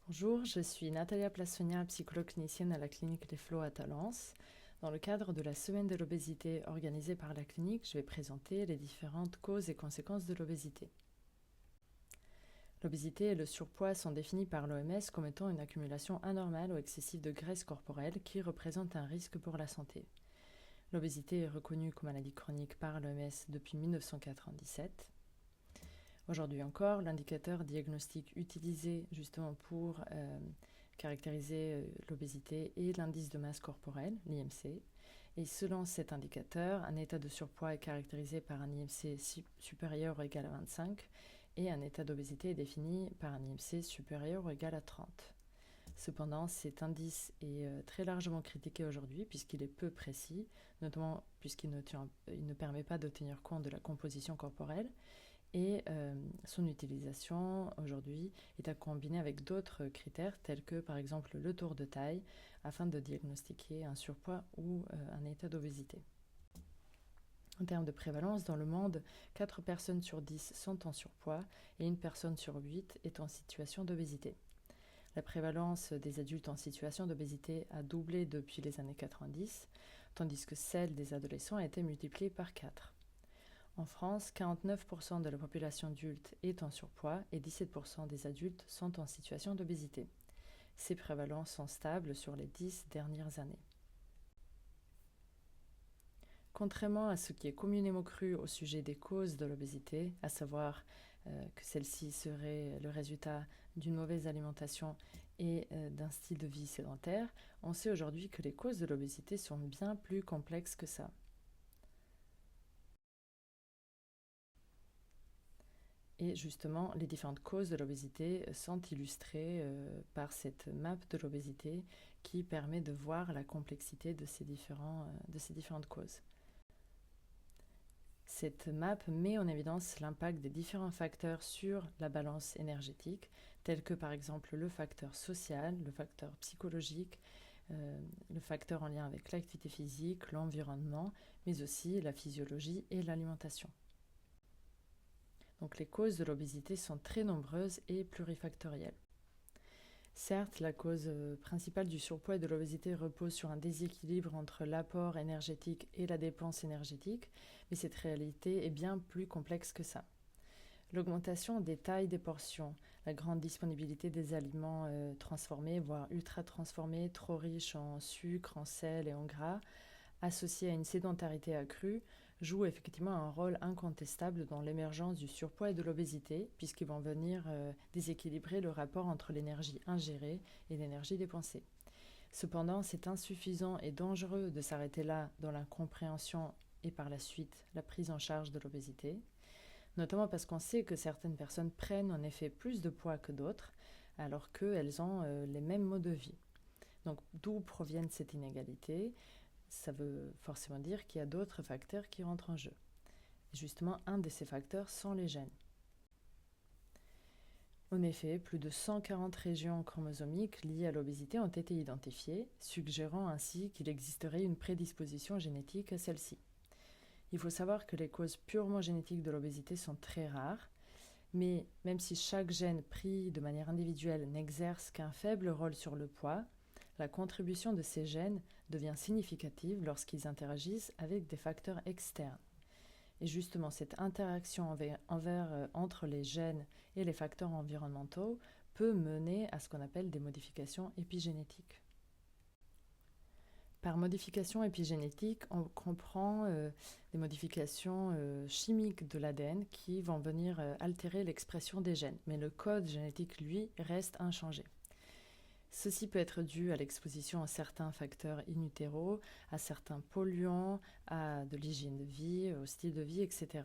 Bonjour, je suis Natalia Plassonia, psychologue clinicienne à la clinique des Flots à Talence. Dans le cadre de la semaine de l'obésité organisée par la clinique, je vais présenter les différentes causes et conséquences de l'obésité. L'obésité et le surpoids sont définis par l'OMS comme étant une accumulation anormale ou excessive de graisse corporelle qui représente un risque pour la santé. L'obésité est reconnue comme maladie chronique par l'OMS depuis 1997. Aujourd'hui encore, l'indicateur diagnostique utilisé justement pour caractériser l'obésité est l'indice de masse corporelle, l'IMC. Et selon cet indicateur, un état de surpoids est caractérisé par un IMC supérieur ou égal à 25 et un état d'obésité est défini par un IMC supérieur ou égal à 30. Cependant, cet indice est très largement critiqué aujourd'hui puisqu'il est peu précis, notamment puisqu'il ne permet pas de tenir compte de la composition corporelle. Et son utilisation aujourd'hui est à combiner avec d'autres critères tels que par exemple le tour de taille afin de diagnostiquer un surpoids ou un état d'obésité. En termes de prévalence, dans le monde, 4 personnes sur 10 sont en surpoids et 1 personne sur 8 est en situation d'obésité. La prévalence des adultes en situation d'obésité a doublé depuis les années 90, tandis que celle des adolescents a été multipliée par 4. En France, 49% de la population adulte est en surpoids et 17% des adultes sont en situation d'obésité. Ces prévalences sont stables sur les 10 dernières années. Contrairement à ce qui est communément cru au sujet des causes de l'obésité, à savoir que celle-ci serait le résultat d'une mauvaise alimentation et d'un style de vie sédentaire, on sait aujourd'hui que les causes de l'obésité sont bien plus complexes que ça. Et justement, les différentes causes de l'obésité sont illustrées par cette map de l'obésité qui permet de voir la complexité de ces différentes causes. Cette map met en évidence l'impact des différents facteurs sur la balance énergétique, tels que par exemple le facteur social, le facteur psychologique, le facteur en lien avec l'activité physique, l'environnement, mais aussi la physiologie et l'alimentation. Donc les causes de l'obésité sont très nombreuses et plurifactorielles. Certes, la cause principale du surpoids et de l'obésité repose sur un déséquilibre entre l'apport énergétique et la dépense énergétique, mais cette réalité est bien plus complexe que ça. L'augmentation des tailles des portions, la grande disponibilité des aliments transformés, voire ultra transformés, trop riches en sucre, en sel et en gras, associée à une sédentarité accrue, joue effectivement un rôle incontestable dans l'émergence du surpoids et de l'obésité, puisqu'ils vont venir déséquilibrer le rapport entre l'énergie ingérée et l'énergie dépensée. Cependant, c'est insuffisant et dangereux de s'arrêter là dans la compréhension et par la suite la prise en charge de l'obésité, notamment parce qu'on sait que certaines personnes prennent en effet plus de poids que d'autres, alors qu'elles ont les mêmes modes de vie. Donc d'où proviennent cette inégalité ? Ça veut forcément dire qu'il y a d'autres facteurs qui rentrent en jeu. Et justement, un de ces facteurs sont les gènes. En effet, plus de 140 régions chromosomiques liées à l'obésité ont été identifiées, suggérant ainsi qu'il existerait une prédisposition génétique à celle-ci. Il faut savoir que les causes purement génétiques de l'obésité sont très rares, mais même si chaque gène pris de manière individuelle n'exerce qu'un faible rôle sur le poids, la contribution de ces gènes devient significative lorsqu'ils interagissent avec des facteurs externes. Et justement, cette interaction entre les gènes et les facteurs environnementaux peut mener à ce qu'on appelle des modifications épigénétiques. Par modification épigénétique, on comprend des modifications chimiques de l'ADN qui vont venir altérer l'expression des gènes, mais le code génétique, lui, reste inchangé. Ceci peut être dû à l'exposition à certains facteurs in utero, à certains polluants, à de l'hygiène de vie, au style de vie, etc.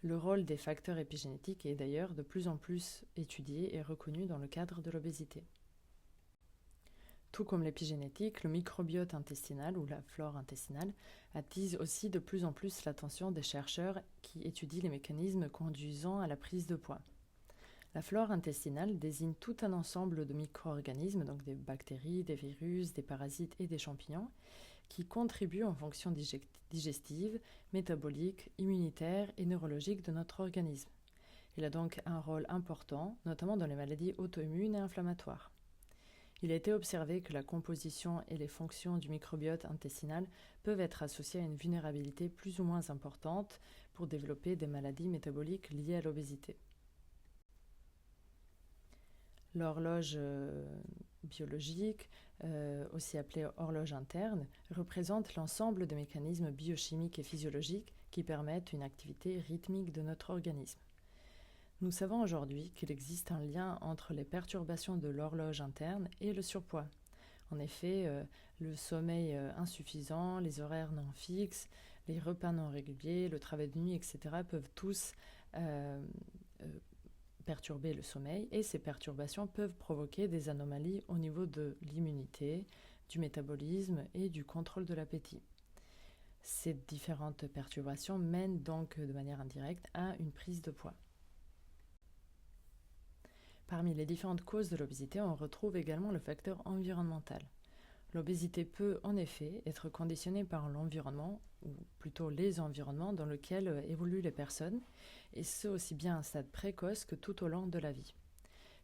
Le rôle des facteurs épigénétiques est d'ailleurs de plus en plus étudié et reconnu dans le cadre de l'obésité. Tout comme l'épigénétique, le microbiote intestinal ou la flore intestinale attise aussi de plus en plus l'attention des chercheurs qui étudient les mécanismes conduisant à la prise de poids. La flore intestinale désigne tout un ensemble de micro-organismes, donc des bactéries, des virus, des parasites et des champignons, qui contribuent en fonction digestive, métabolique, immunitaire et neurologique de notre organisme. Il a donc un rôle important, notamment dans les maladies auto-immunes et inflammatoires. Il a été observé que la composition et les fonctions du microbiote intestinal peuvent être associées à une vulnérabilité plus ou moins importante pour développer des maladies métaboliques liées à l'obésité. L'horloge biologique, aussi appelée horloge interne, représente l'ensemble des mécanismes biochimiques et physiologiques qui permettent une activité rythmique de notre organisme. Nous savons aujourd'hui qu'il existe un lien entre les perturbations de l'horloge interne et le surpoids. En effet, le sommeil insuffisant, les horaires non fixes, les repas non réguliers, le travail de nuit, etc. peuvent tous perturber le sommeil, et ces perturbations peuvent provoquer des anomalies au niveau de l'immunité, du métabolisme et du contrôle de l'appétit. Ces différentes perturbations mènent donc de manière indirecte à une prise de poids. Parmi les différentes causes de l'obésité, on retrouve également le facteur environnemental. L'obésité peut en effet être conditionnée par l'environnement, ou plutôt les environnements dans lesquels évoluent les personnes, et ce aussi bien à un stade précoce que tout au long de la vie.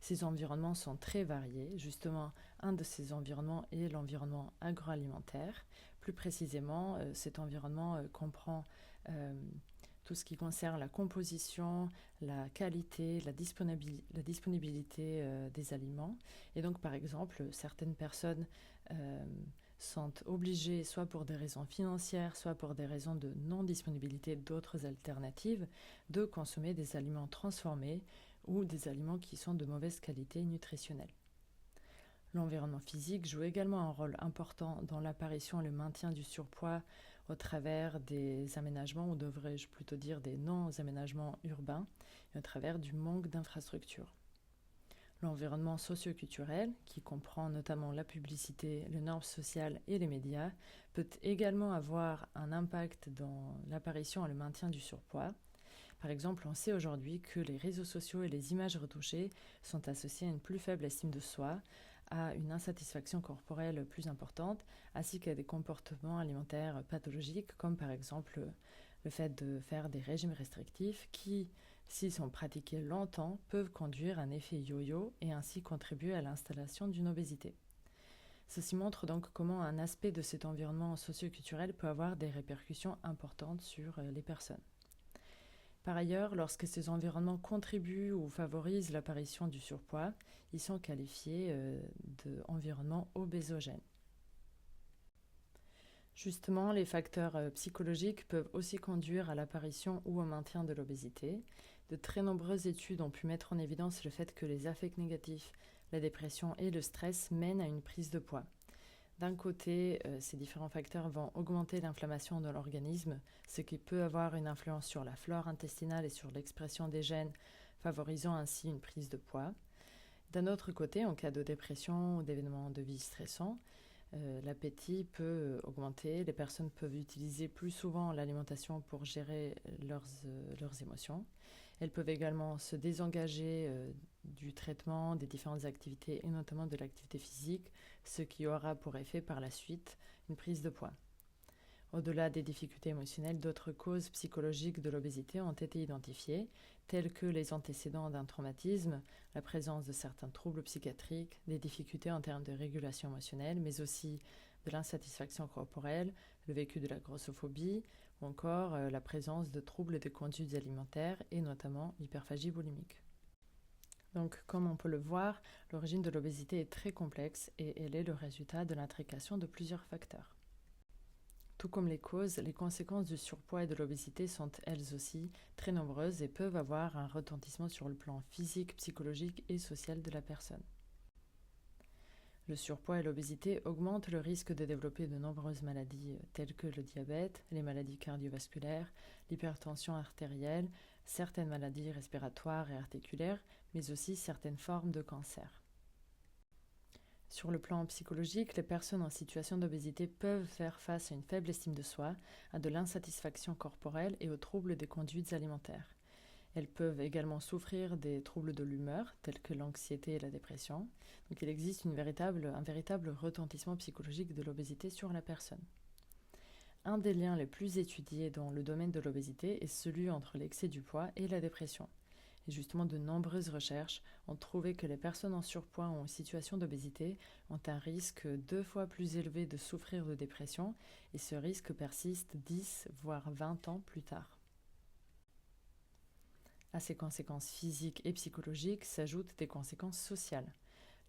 Ces environnements sont très variés. Justement, un de ces environnements est l'environnement agroalimentaire. Plus précisément, cet environnement comprend tout ce qui concerne la composition, la qualité, la disponibilité des aliments. Et donc, par exemple, certaines personnes sont obligées, soit pour des raisons financières, soit pour des raisons de non-disponibilité d'autres alternatives, de consommer des aliments transformés ou des aliments qui sont de mauvaise qualité nutritionnelle. L'environnement physique joue également un rôle important dans l'apparition et le maintien du surpoids au travers des aménagements, ou devrais-je plutôt dire des non-aménagements urbains, et au travers du manque d'infrastructures. L'environnement socio-culturel, qui comprend notamment la publicité, les normes sociales et les médias, peut également avoir un impact dans l'apparition et le maintien du surpoids. Par exemple, on sait aujourd'hui que les réseaux sociaux et les images retouchées sont associés à une plus faible estime de soi, à une insatisfaction corporelle plus importante, ainsi qu'à des comportements alimentaires pathologiques, comme par exemple le fait de faire des régimes restrictifs qui, s'ils sont pratiqués longtemps, peuvent conduire à un effet yo-yo et ainsi contribuer à l'installation d'une obésité. Ceci montre donc comment un aspect de cet environnement socio-culturel peut avoir des répercussions importantes sur les personnes. Par ailleurs, lorsque ces environnements contribuent ou favorisent l'apparition du surpoids, ils sont qualifiés d'environnements obésogènes. Justement, les facteurs psychologiques peuvent aussi conduire à l'apparition ou au maintien de l'obésité. De très nombreuses études ont pu mettre en évidence le fait que les affects négatifs, la dépression et le stress mènent à une prise de poids. D'un côté, ces différents facteurs vont augmenter l'inflammation de l'organisme, ce qui peut avoir une influence sur la flore intestinale et sur l'expression des gènes, favorisant ainsi une prise de poids. D'un autre côté, en cas de dépression ou d'événements de vie stressants, l'appétit peut augmenter. Les personnes peuvent utiliser plus souvent l'alimentation pour gérer leurs émotions. Elles peuvent également se désengager du traitement des différentes activités et notamment de l'activité physique, ce qui aura pour effet par la suite une prise de poids. Au-delà des difficultés émotionnelles, d'autres causes psychologiques de l'obésité ont été identifiées, telles que les antécédents d'un traumatisme, la présence de certains troubles psychiatriques, des difficultés en termes de régulation émotionnelle, mais aussi de l'insatisfaction corporelle, le vécu de la grossophobie, ou encore la présence de troubles des conduites alimentaires et notamment l'hyperphagie boulimique. Donc, comme on peut le voir, l'origine de l'obésité est très complexe et elle est le résultat de l'intrication de plusieurs facteurs. Tout comme les causes, les conséquences du surpoids et de l'obésité sont elles aussi très nombreuses et peuvent avoir un retentissement sur le plan physique, psychologique et social de la personne. Le surpoids et l'obésité augmentent le risque de développer de nombreuses maladies telles que le diabète, les maladies cardiovasculaires, l'hypertension artérielle, certaines maladies respiratoires et articulaires, mais aussi certaines formes de cancer. Sur le plan psychologique, les personnes en situation d'obésité peuvent faire face à une faible estime de soi, à de l'insatisfaction corporelle et aux troubles des conduites alimentaires. Elles peuvent également souffrir des troubles de l'humeur, tels que l'anxiété et la dépression. Donc il existe un véritable retentissement psychologique de l'obésité sur la personne. Un des liens les plus étudiés dans le domaine de l'obésité est celui entre l'excès du poids et la dépression. Et justement, de nombreuses recherches ont trouvé que les personnes en surpoids ou en situation d'obésité ont un risque 2 fois plus élevé de souffrir de dépression, et ce risque persiste 10 voire 20 ans plus tard. À ces conséquences physiques et psychologiques s'ajoutent des conséquences sociales.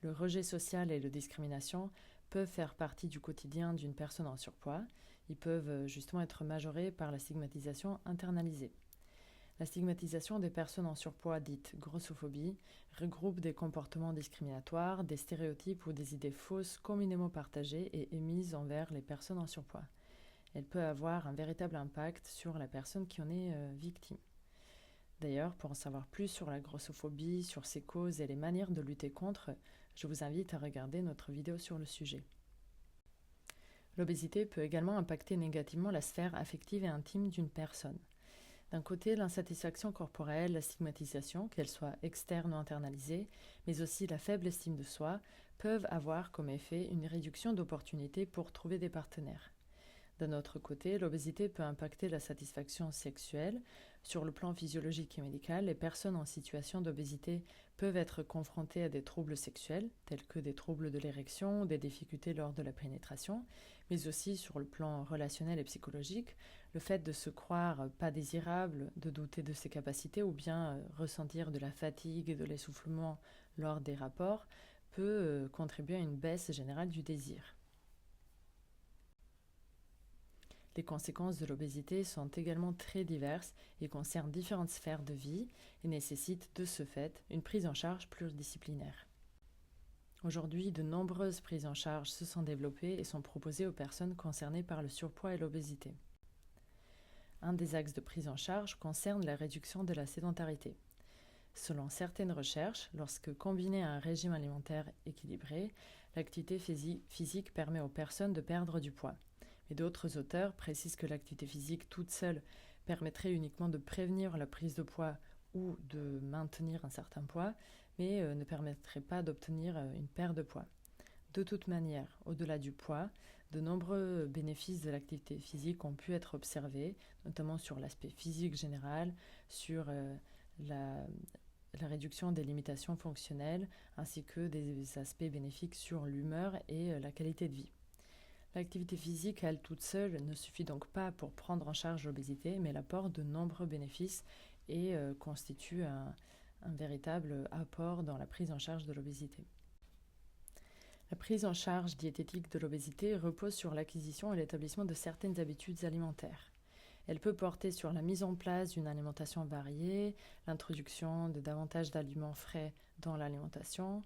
Le rejet social et la discrimination peuvent faire partie du quotidien d'une personne en surpoids. Ils peuvent justement être majorés par la stigmatisation internalisée. La stigmatisation des personnes en surpoids, dite grossophobie, regroupe des comportements discriminatoires, des stéréotypes ou des idées fausses communément partagées et émises envers les personnes en surpoids. Elle peut avoir un véritable impact sur la personne qui en est victime. D'ailleurs, pour en savoir plus sur la grossophobie, sur ses causes et les manières de lutter contre, je vous invite à regarder notre vidéo sur le sujet. L'obésité peut également impacter négativement la sphère affective et intime d'une personne. D'un côté, l'insatisfaction corporelle, la stigmatisation, qu'elle soit externe ou internalisée, mais aussi la faible estime de soi, peuvent avoir comme effet une réduction d'opportunités pour trouver des partenaires. D'un autre côté, l'obésité peut impacter la satisfaction sexuelle. Sur le plan physiologique et médical, les personnes en situation d'obésité peuvent être confrontées à des troubles sexuels, tels que des troubles de l'érection, des difficultés lors de la pénétration, mais aussi sur le plan relationnel et psychologique, le fait de se croire pas désirable, de douter de ses capacités ou bien ressentir de la fatigue et de l'essoufflement lors des rapports peut contribuer à une baisse générale du désir. Les conséquences de l'obésité sont également très diverses et concernent différentes sphères de vie et nécessitent de ce fait une prise en charge pluridisciplinaire. Aujourd'hui, de nombreuses prises en charge se sont développées et sont proposées aux personnes concernées par le surpoids et l'obésité. Un des axes de prise en charge concerne la réduction de la sédentarité. Selon certaines recherches, lorsque combinée à un régime alimentaire équilibré, l'activité physique permet aux personnes de perdre du poids. Mais d'autres auteurs précisent que l'activité physique toute seule permettrait uniquement de prévenir la prise de poids ou de maintenir un certain poids, mais ne permettrait pas d'obtenir une perte de poids. De toute manière, au-delà du poids, de nombreux bénéfices de l'activité physique ont pu être observés, notamment sur l'aspect physique général, sur la réduction des limitations fonctionnelles, ainsi que des aspects bénéfiques sur l'humeur et la qualité de vie. L'activité physique, à elle toute seule, ne suffit donc pas pour prendre en charge l'obésité, mais elle apporte de nombreux bénéfices et constitue un véritable apport dans la prise en charge de l'obésité. La prise en charge diététique de l'obésité repose sur l'acquisition et l'établissement de certaines habitudes alimentaires. Elle peut porter sur la mise en place d'une alimentation variée, l'introduction de davantage d'aliments frais dans l'alimentation,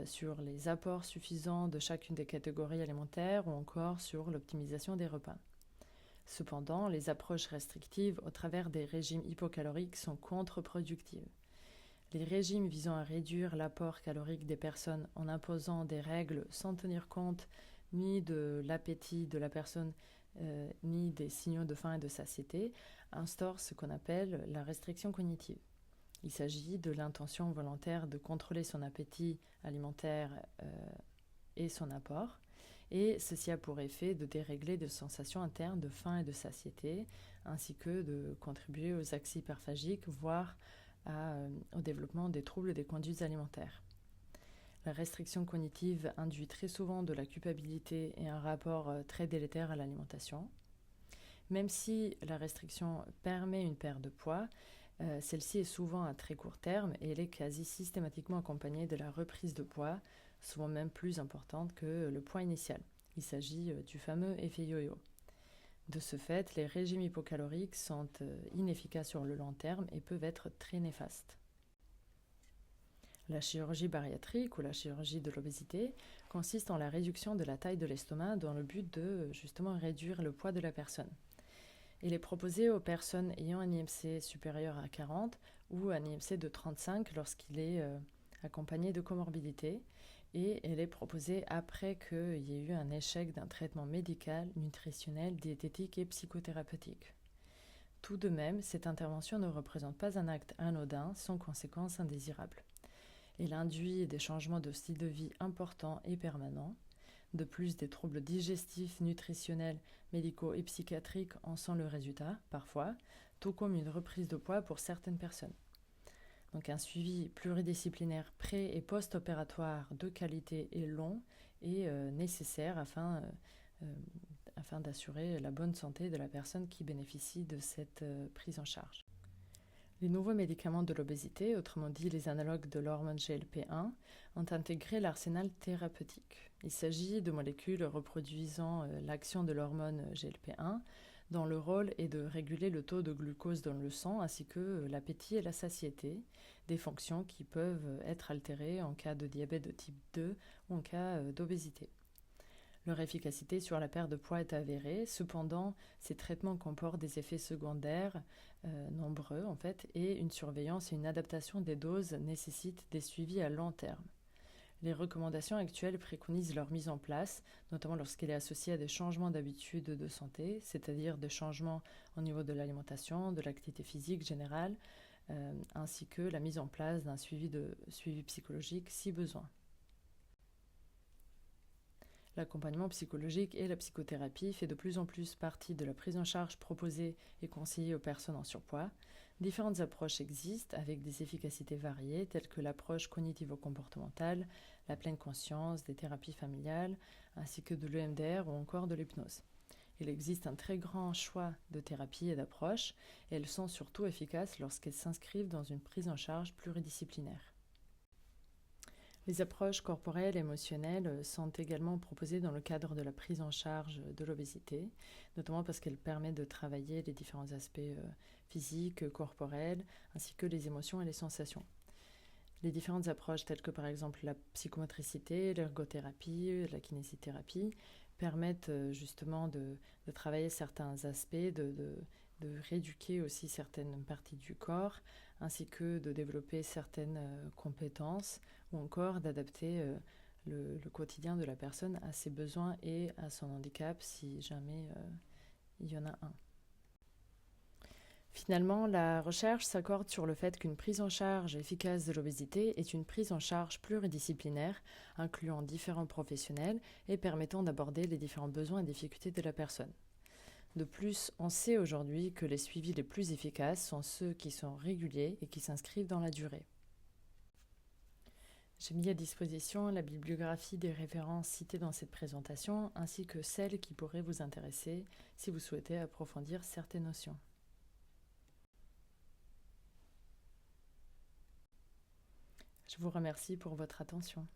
sur les apports suffisants de chacune des catégories alimentaires ou encore sur l'optimisation des repas. Cependant, les approches restrictives au travers des régimes hypocaloriques sont contre-productives. Les régimes visant à réduire l'apport calorique des personnes en imposant des règles sans tenir compte ni de l'appétit de la personne ni des signaux de faim et de satiété instaurent ce qu'on appelle la restriction cognitive. Il s'agit de l'intention volontaire de contrôler son appétit alimentaire et son apport, et ceci a pour effet de dérégler des sensations internes de faim et de satiété, ainsi que de contribuer aux axes hyperphagiques, voire au développement des troubles des conduites alimentaires. La restriction cognitive induit très souvent de la culpabilité et un rapport très délétère à l'alimentation. Même si la restriction permet une perte de poids, celle-ci est souvent à très court terme et elle est quasi systématiquement accompagnée de la reprise de poids, souvent même plus importante que le poids initial. Il s'agit du fameux effet yo-yo. De ce fait, les régimes hypocaloriques sont inefficaces sur le long terme et peuvent être très néfastes. La chirurgie bariatrique ou la chirurgie de l'obésité consiste en la réduction de la taille de l'estomac dans le but de justement réduire le poids de la personne. Elle est proposée aux personnes ayant un IMC supérieur à 40 ou un IMC de 35 lorsqu'il est accompagné de comorbidités, et elle est proposée après qu'il y ait eu un échec d'un traitement médical, nutritionnel, diététique et psychothérapeutique. Tout de même, cette intervention ne représente pas un acte anodin sans conséquences indésirables. Elle induit des changements de style de vie importants et permanents. De plus, des troubles digestifs, nutritionnels, médicaux et psychiatriques en sont le résultat, parfois, tout comme une reprise de poids pour certaines personnes. Donc un suivi pluridisciplinaire pré- et post-opératoire de qualité et long est nécessaire afin d'assurer la bonne santé de la personne qui bénéficie de cette prise en charge. Les nouveaux médicaments de l'obésité, autrement dit les analogues de l'hormone GLP-1, ont intégré l'arsenal thérapeutique. Il s'agit de molécules reproduisant l'action de l'hormone GLP-1, dont le rôle est de réguler le taux de glucose dans le sang ainsi que l'appétit et la satiété, des fonctions qui peuvent être altérées en cas de diabète de type 2 ou en cas d'obésité. Leur efficacité sur la perte de poids est avérée, cependant ces traitements comportent des effets secondaires nombreux et une surveillance et une adaptation des doses nécessitent des suivis à long terme. Les recommandations actuelles préconisent leur mise en place, notamment lorsqu'elle est associée à des changements d'habitudes de santé, c'est-à-dire des changements au niveau de l'alimentation, de l'activité physique générale, ainsi que la mise en place d'un suivi psychologique si besoin. L'accompagnement psychologique et la psychothérapie fait de plus en plus partie de la prise en charge proposée et conseillée aux personnes en surpoids. Différentes approches existent avec des efficacités variées telles que l'approche cognitivo-comportementale, la pleine conscience, des thérapies familiales, ainsi que de l'EMDR ou encore de l'hypnose. Il existe un très grand choix de thérapies et d'approches et elles sont surtout efficaces lorsqu'elles s'inscrivent dans une prise en charge pluridisciplinaire. Les approches corporelles et émotionnelles sont également proposées dans le cadre de la prise en charge de l'obésité, notamment parce qu'elles permettent de travailler les différents aspects physiques, corporels, ainsi que les émotions et les sensations. Les différentes approches telles que par exemple la psychomotricité, l'ergothérapie, la kinésithérapie permettent justement de travailler certains aspects, de rééduquer aussi certaines parties du corps, ainsi que de développer certaines compétences ou encore d'adapter le quotidien de la personne à ses besoins et à son handicap si jamais il y en a un. Finalement, la recherche s'accorde sur le fait qu'une prise en charge efficace de l'obésité est une prise en charge pluridisciplinaire, incluant différents professionnels et permettant d'aborder les différents besoins et difficultés de la personne. De plus, on sait aujourd'hui que les suivis les plus efficaces sont ceux qui sont réguliers et qui s'inscrivent dans la durée. J'ai mis à disposition la bibliographie des références citées dans cette présentation, ainsi que celles qui pourraient vous intéresser si vous souhaitez approfondir certaines notions. Je vous remercie pour votre attention.